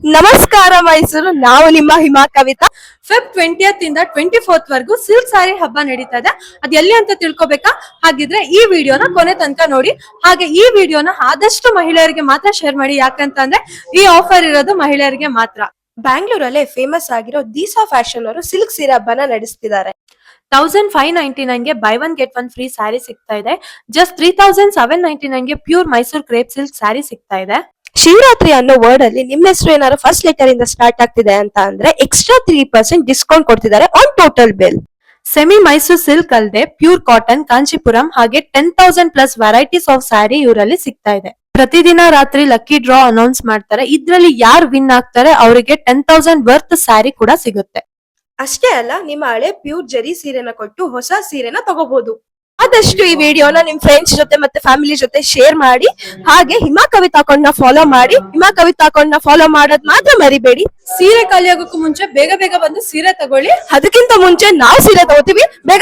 ನಮಸ್ಕಾರ ಮೈಸೂರು, ನಾವು ನಿಮ್ಮ ಹಿಮಾ ಕವಿತಾ. ಫೆಬ್ 20th ಇಂದ 24th ವರೆಗೂ ಸಿಲ್ಕ್ ಸಾರಿ ಹಬ್ಬ ನಡೀತಾ ಇದೆ. ಅದ್ ಎಲ್ಲಿ ಅಂತ ತಿಳ್ಕೊಬೇಕಾ? ಹಾಗಿದ್ರೆ ಈ ವಿಡಿಯೋನ ಕೊನೆ ತನಕ ನೋಡಿ. ಹಾಗೆ ಈ ವಿಡಿಯೋನ ಆದಷ್ಟು ಮಹಿಳೆಯರಿಗೆ ಮಾತ್ರ ಶೇರ್ ಮಾಡಿ, ಯಾಕಂತಂದ್ರೆ ಈ ಆಫರ್ ಇರೋದು ಮಹಿಳೆಯರಿಗೆ ಮಾತ್ರ. ಬ್ಯಾಂಗ್ಳೂರಲ್ಲೇ ಫೇಮಸ್ ಆಗಿರೋ ದೀಸಾ ಫ್ಯಾಷನ್ ಅವರು ಸಿಲ್ಕ್ ಸೀರೆ ಹಬ್ಬನ ನಡೆಸ್ತಿದ್ದಾರೆ. 1599ಗೆ buy one get one free sari ಸಿಗ್ತಾ ಇದೆ. ಜಸ್ಟ್ 3799ಗೆ pure Mysore crepe silk sari ಸಿಗ್ತಾ ಇದೆ. ಶಿವರಾತ್ರಿ ಅನ್ನೋ ವರ್ಡ್ ಅಲ್ಲಿ ನಿಮ್ಮ ಹೆಸರು ಏನಾದ್ರು ಫಸ್ಟ್ ಲೆಟರ್ ಇಂದ ಸ್ಟಾರ್ಟ್ ಆಗ್ತಿದೆ ಅಂತ ಅಂದ್ರೆ ಎಕ್ಸ್ಟ್ರಾ 3% ಡಿಸ್ಕೌಂಟ್ ಕೊಡ್ತಿದ್ದಾರೆ on total bill. Semi Mysore silk ಅಲ್ಲದೆ ಪ್ಯೂರ್ ಕಾಟನ್, ಕಾಂಚಿಪುರಂ ಹಾಗೆ 10,000+ ವೆರೈಟೀಸ್ ಆಫ್ ಸ್ಯಾರಿ ಇವರಲ್ಲಿ ಸಿಗ್ತಾ ಇದೆ. ಪ್ರತಿದಿನ ರಾತ್ರಿ ಲಕ್ಕಿ ಡ್ರಾ ಅನೌನ್ಸ್ ಮಾಡ್ತಾರೆ. ಇದ್ರಲ್ಲಿ ಯಾರು ವಿನ್ ಆಗ್ತಾರೆ ಅವರಿಗೆ 10,000 ವರ್ತ್ ಸ್ಯಾರಿ ಕೂಡ ಸಿಗುತ್ತೆ. ಅಷ್ಟೇ ಅಲ್ಲ, ನಿಮ್ಮ ಹಳೆ ಪ್ಯೂರ್ ಜರಿ ಸೀರೆನ ಕೊಟ್ಟು ಹೊಸ ಸೀರೆನ ತಗೋಬಹುದು. ಆದಷ್ಟು ಈ ವಿಡಿಯೋನ ನಿಮ್ ಫ್ರೆಂಡ್ಸ್ ಜೊತೆ ಮತ್ತೆ ಫ್ಯಾಮಿಲಿ ಜೊತೆ ಶೇರ್ ಮಾಡಿ. ಹಾಗೆ ಹಿಮಾ ಕವಿತಾ ಅಕೌಂಟ್ ನ ಫಾಲೋ ಮಾಡಿ. ಹಿಮಾ ಕವಿತಾ ಅಕೌಂಟ್ ನ ಫಾಲೋ ಮಾಡೋದ್ ಮಾತ್ರ ಮರಿಬೇಡಿ. ಸೀರೆ ಖಾಲಿ ಆಗೋಕ್ಕೂ ಮುಂಚೆ ಬೇಗ ಬೇಗ ಬಂದು ಸೀರೆ ತಗೊಳ್ಳಿ. ಅದಕ್ಕಿಂತ ಮುಂಚೆ ನಾವು ಸೀರೆ ತಗೋತೀವಿ. ಬೇಗ